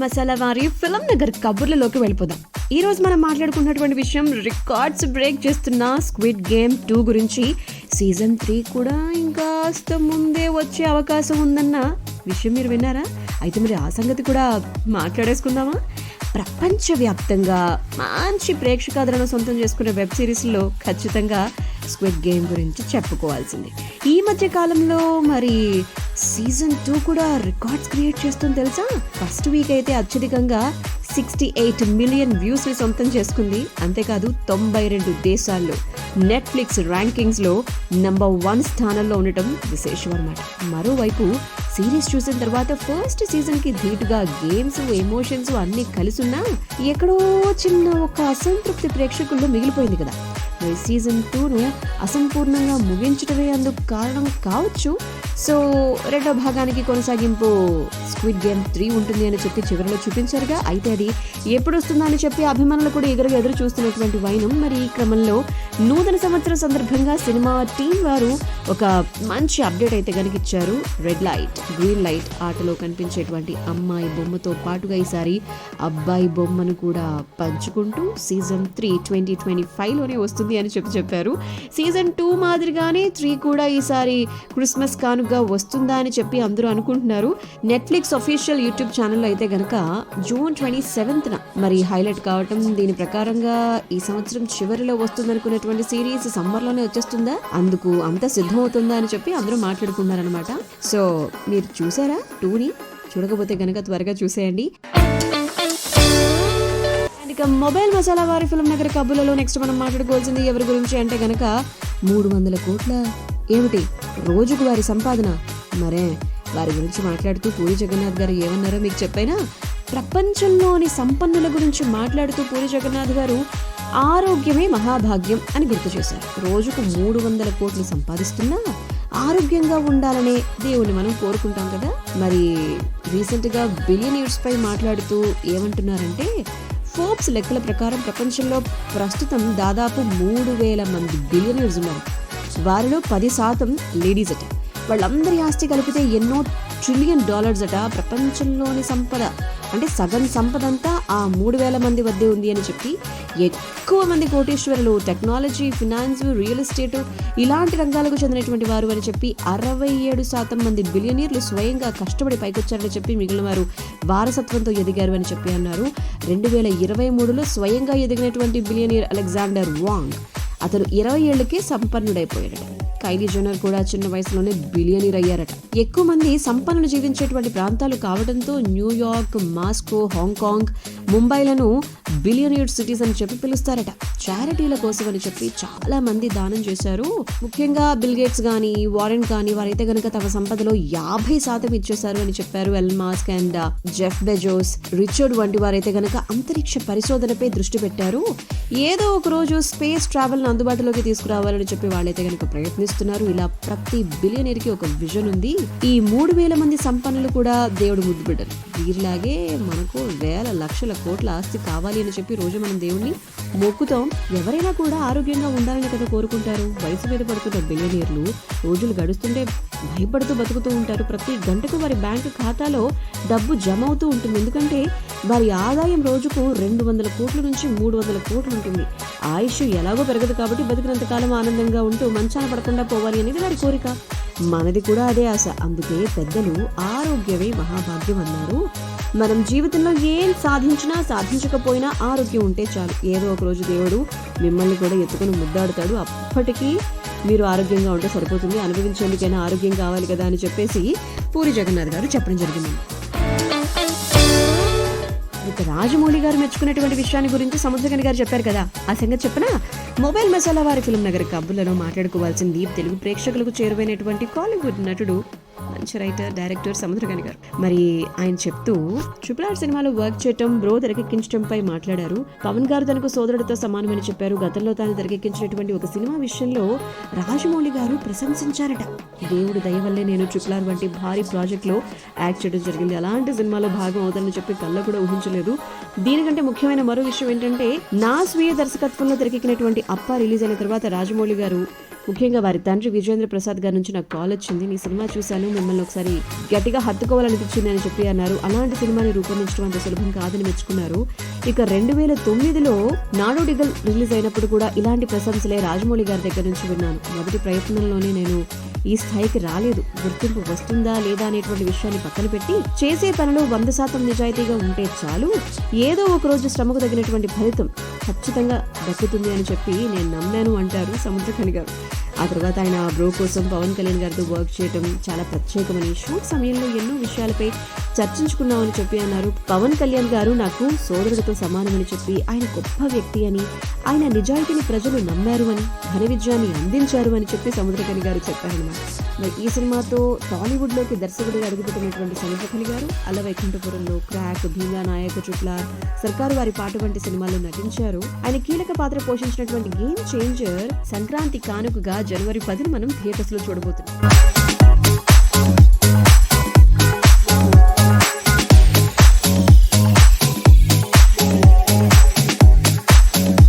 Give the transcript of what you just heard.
మసాలా వారి ఫిల్మ్ నగర్ కబుర్లలోకి వెళ్ళిపోదాం. ఈ రోజు మనం మాట్లాడుకున్నటువంటి విషయం రికార్డ్స్ బ్రేక్ చేస్తున్న స్క్విడ్ గేమ్ 2 గురించి. సీజన్ 3 కూడా ఇంకా ముందే వచ్చే అవకాశం ఉందన్న విషయం మీరు విన్నారా? అయితే మరి ఆ సంగతి కూడా మాట్లాడేసుకుందామా? ప్రపంచవ్యాప్తంగా మంచి ప్రేక్షకాదరణ సొంతం చేసుకునే వెబ్ సిరీస్లో ఖచ్చితంగా స్క్విడ్ గేమ్ గురించి చెప్పుకోవాల్సింది. ఈ మధ్య కాలంలో మరి సీజన్ 2 కూడా రికార్డ్స్ క్రియేట్ చేస్తుంది తెలుసా? ఫస్ట్ వీక్ అయితే అత్యధికంగా 68 మిలియన్ వ్యూస్ని సొంతం చేసుకుంది. అంతేకాదు 92 దేశాల్లో నెట్ఫ్లిక్స్ ర్యాంకింగ్స్లో నంబర్ 1 స్థానంలో ఉండటం విశేషం అన్నమాట. మరోవైపు సిరీస్ చూసిన తర్వాత ఫస్ట్ సీజన్కి ధీటుగా గేమ్స్, ఎమోషన్స్ అన్నీ కలిసున్నా ఎక్కడో చిన్న ఒక అసంతృప్తి ప్రేక్షకుల్లో మిగిలిపోయింది కదా. మరి సీజన్ 2ను అసంపూర్ణంగా ముగించడమే అందుకు కారణం కావచ్చు. సో రెండో భాగానికి కొనసాగింపు స్క్విడ్ గేమ్ 3 ఉంటుంది అని చెప్పి చివరిలో చూపించారుగా. అయితే అది ఎప్పుడు వస్తుందా అని చెప్పి అభిమానులు కూడా ఎదురు చూస్తున్నటువంటి వైనం. మరి ఈ క్రమంలో నూతన సంవత్సరం సందర్భంగా సినిమా టీం వారు ఒక మంచి అప్డేట్ అయితే కనుక ఇచ్చారు. రెడ్ లైట్, గ్రీన్ లైట్ ఆటలో కనిపించేటువంటి అమ్మాయి బొమ్మతో పాటుగా ఈసారి అబ్బాయి బొమ్మను కూడా పంచుకుంటూ సీజన్ 3 2025లోనే వస్తుంది అని చెప్పారు. సీజన్ 2 మాదిరిగానే 3 కూడా ఈసారి క్రిస్మస్ కానుగా వస్తుందా అని చెప్పి అందరూ అనుకుంటున్నారు. నెట్ఫ్లిక్స్ అఫీషియల్ యూట్యూబ్ ఛానల్లో అయితే గనక జూన్ 27న మరి హైలైట్ కావటం. దీని ప్రకారంగా ఈ సంవత్సరం చివరిలో వస్తుందనుకునేటువంటి సిరీస్ సమ్మర్లోనే వచ్చేస్తుందా, అందుకు అంత సిద్ధమవుతుందా అని చెప్పి అందరూ మాట్లాడుకున్నారనమాట. సో మీరు చూసారా 2ని? చూడకపోతే గనక త్వరగా చూసేయండి. ఇక మొబైల్ మసాలా వారి ఫిల్మ్ నగర్ కబుర్లలో నెక్స్ట్ మనం మాట్లాడుకోవాల్సింది ఎవరి గురించి అంటే గనక 300 కోట్ల ఏమిటి రోజుకు వారి సంపాదన. మరే వారి గురించి మాట్లాడుతూ పూరి జగన్నాథ్ గారు ఏమన్నారో మీకు చెప్పైనా. ప్రపంచంలోని సంపన్నుల గురించి మాట్లాడుతూ పూరి జగన్నాథ్ గారు ఆరోగ్యమే మహాభాగ్యం అని గుర్తు చేశారు. రోజుకు 300 కోట్లు సంపాదిస్తున్నా ఆరోగ్యంగా ఉండాలనే దేవుని మనం కోరుకుంటాం కదా. మరి రీసెంట్గా బిలియనీర్స్ పై మాట్లాడుతూ ఏమంటున్నారంటే, ఫోర్బ్స్ లెక్కల ప్రకారం ప్రపంచంలో ప్రస్తుతం దాదాపు 3000 మంది బిలియనీర్స్ ఉన్నారు. వారిలో 10% లేడీస్ అట. వాళ్ళందరి ఆస్తి కలిపితే ఎన్నో $1 ట్రిలియన్ అట. ప్రపంచంలోని సంపద అంటే సగం సంపద అంతా ఆ 3000 మంది వద్దే ఉంది అని చెప్పి ఎక్కువ మంది కోటీశ్వరులు టెక్నాలజీ, ఫినాన్స్, రియల్ ఎస్టేట్ ఇలాంటి రంగాలకు చెందినటువంటి వారు అని చెప్పి 67% మంది బిలియనీర్లు స్వయంగా కష్టపడి పైకొచ్చారని చెప్పి మిగిలిన వారు వారసత్వంతో ఎదిగారు అని చెప్పి అన్నారు. 2023లో స్వయంగా ఎదిగినటువంటి బిలియనీర్ అలెగ్జాండర్ వాంగ్ అతను 20 ఏళ్లకే సంపన్నుడైపోయాడట. కైలీ జెన్నర్ కూడా చిన్న వయసులోనే బిలియనీర్ అయ్యారట. ఎక్కువ మంది సంపన్నులు జీవించేటువంటి ప్రాంతాలు కావడంతో న్యూయార్క్, మాస్కో, హాంకాంగ్, ముంబైలను బిలియనీర్ సిటీస్ అని చెప్పి పిలుస్తారట. చారిటీల కోసం అని చెప్పి చాలా మంది దానం చేశారు. ముఖ్యంగా బిల్ గేట్స్ కానీ, వారెన్ కానీ వారైతే గనక తమ సంపదలో 50% ఇచ్చేశారు అని చెప్పారు. Elon Musk and Jeff Bezos, Richard వంటి వారైతే గనక అంతరిక్ష పరిశోధనపై దృష్టి పెట్టారు. ఏదో ఒక రోజు స్పేస్ ట్రావెల్ ను అందుబాటులోకి తీసుకురావాలని చెప్పి వాళ్ళైతే గనక ప్రయత్నిస్తున్నారు. ఇలా ప్రతి బిలియనీర్ కి ఒక విజన్ ఉంది. ఈ 3000 మంది సంపన్నులు కూడా దేవుడు ముద్దు బిడ్డలు. వీరిలాగే మనకు వేల లక్షల కోట్ల ఆస్తి కావాలి అని చెప్పి రోజు మనం దేవుణ్ణి మొక్కుతాం. ఎవరైనా కూడా ఆరోగ్యంగా ఉండాలని కదా కోరుకుంటారు. వయసు మీద పడుతున్న బిలియనీర్లు రోజులు గడుస్తుంటే భయపడుతూ బతుకుతూ ఉంటారు. ప్రతి గంటకు వారి బ్యాంకు ఖాతాలో డబ్బు జమ అవుతూ ఉంటుంది. ఎందుకంటే వారి ఆదాయం రోజుకు 200 కోట్ల నుంచి 300 కోట్లు ఉంటుంది. ఆయుష్ ఎలాగో పెరగదు కాబట్టి బతికినంత కాలం ఆనందంగా ఉంటూ మంచాన పడకుండా పోవాలి అనేది వారి కోరిక. మనది కూడా అదే ఆశ. అందుకే పెద్దలు ఆరోగ్యమే మహాభాగ్యం అన్నారు. మనం జీవితంలో ఏం సాధించినా సాధించకపోయినా ఆరోగ్యం ఉంటే చాలు. ఏదో ఒక రోజు దేవుడు మిమ్మల్ని కూడా ఎత్తుకొని ముద్దాడుతాడు. అప్పటికీ మీరు ఆరోగ్యంగా ఉంటే సరిపోతుంది. అనుభవించేందుకైనా ఆరోగ్యం కావాలి కదా అని చెప్పేసి పూరి జగన్నాథ్ గారు చెప్పడం జరిగింది. ఇక రాజమౌళి గారు మెచ్చుకున్నటువంటి విషయాన్ని గురించి సముద్రగని గారు చెప్పారు కదా, ఆ సంగతి చెప్పనా? మొబైల్ మసాలా వారి ఫిల్మ్ నగర్ కబుర్లలో మాట్లాడుకోవాల్సింది తెలుగు ప్రేక్షకులకు చేరువైనటువంటి కాలీవుడ్ నటుడు, మంచి రైటర్, డైరెక్టర్ సముద్రగని గారు. మరి ఆయన చెప్తూ RRR సినిమాలో వర్క్ చేయటం, బ్రో తెరకెక్కించడంపై మాట్లాడారు. పవన్ గారు తనకు సోదరుడితో సమానమని చెప్పారు. గతంలో తాను తెరకెక్కించినటువంటి ఒక సినిమా విషయంలో రాజమౌళి గారు ప్రశంసించారట. దేవుడి దయ వల్లే నేను RRR వంటి భారీ ప్రాజెక్ట్ లో యాక్ట్ చేయడం జరిగింది. అలాంటి సినిమాలో భాగం అవుతానని చెప్పి కళ్ళ కూడా ఊహించలేదు. దీనికంటే ముఖ్యమైన మరో విషయం ఏంటంటే, నా స్వీయ దర్శకత్వంలో తెరకెక్కినటువంటి అప్ప రిలీజ్ అయిన తర్వాత రాజమౌళి గారు ముఖ్యంగా వారి తండ్రి విజేంద్ర ప్రసాద్ గారి నుంచి నాకు కాల్ వచ్చింది. మీ సినిమా చూశాను, మిమ్మల్ని ఒకసారి గట్టిగా హత్తుకోవాలనిపించింది అని చెప్పి అన్నారు. అలాంటి సినిమాని రూపొందించడం అంత సులభం కాదని మెచ్చుకున్నారు. ఇక 2009లో నాడు డిగల్ రిలీజ్ అయినప్పుడు కూడా ఇలాంటి ప్రశంసలే రాజమౌళి గారి దగ్గర నుంచి విన్నాను. మొదటి ప్రయత్నంలోనే నేను ఈ స్థాయికి రాలేదు. గుర్తింపు వస్తుందా లేదా అనేటువంటి విషయాన్ని పక్కన పెట్టి చేసే పనిలో 100% నిజాయితీగా ఉంటే చాలు, ఏదో ఒక రోజు శ్రమకు తగినటువంటి ఫలితం ఖచ్చితంగా దక్కుతుంది అని చెప్పి నేను నమ్మాను అంటారు సముద్రఖని గారు. ఆ తర్వాత ఆయన బ్రో కోసం పవన్ కళ్యాణ్ గారితో వర్క్ చేయడం చాలా ప్రత్యేకమని, షూట్ సమయంలో ఎన్నో విషయాలపై చర్చించుకున్నామని చెప్పి అన్నారు. పవన్ కళ్యాణ్ గారు నాకు సోదరుడితో సమానమని చెప్పి, ఆయన గొప్ప వ్యక్తి అని, ఆయన నిజాయితీని ప్రజలు నమ్మారు అని, ఘన విజయాన్ని అందించారు అని చెప్పి సముద్రఖని గారు చెప్పారన్నమాట. మరి ఈ సినిమాతో టాలీవుడ్లోకి దర్శకుడిగా అడుగుపెట్టినటువంటి సముద్రఖని గారు అలవైకుంఠపురంలో, క్రాక్, భీమా నాయక చుట్ల, సర్కారు వారి పాట వంటి సినిమాల్లో నటించారు. ఆయన కీలక పాత్ర పోషించినటువంటి గేమ్ చేంజర్ సంక్రాంతి కానుకగా జనవరి 10 మనం థియేటర్స్ లో చూడబోతున్నాం.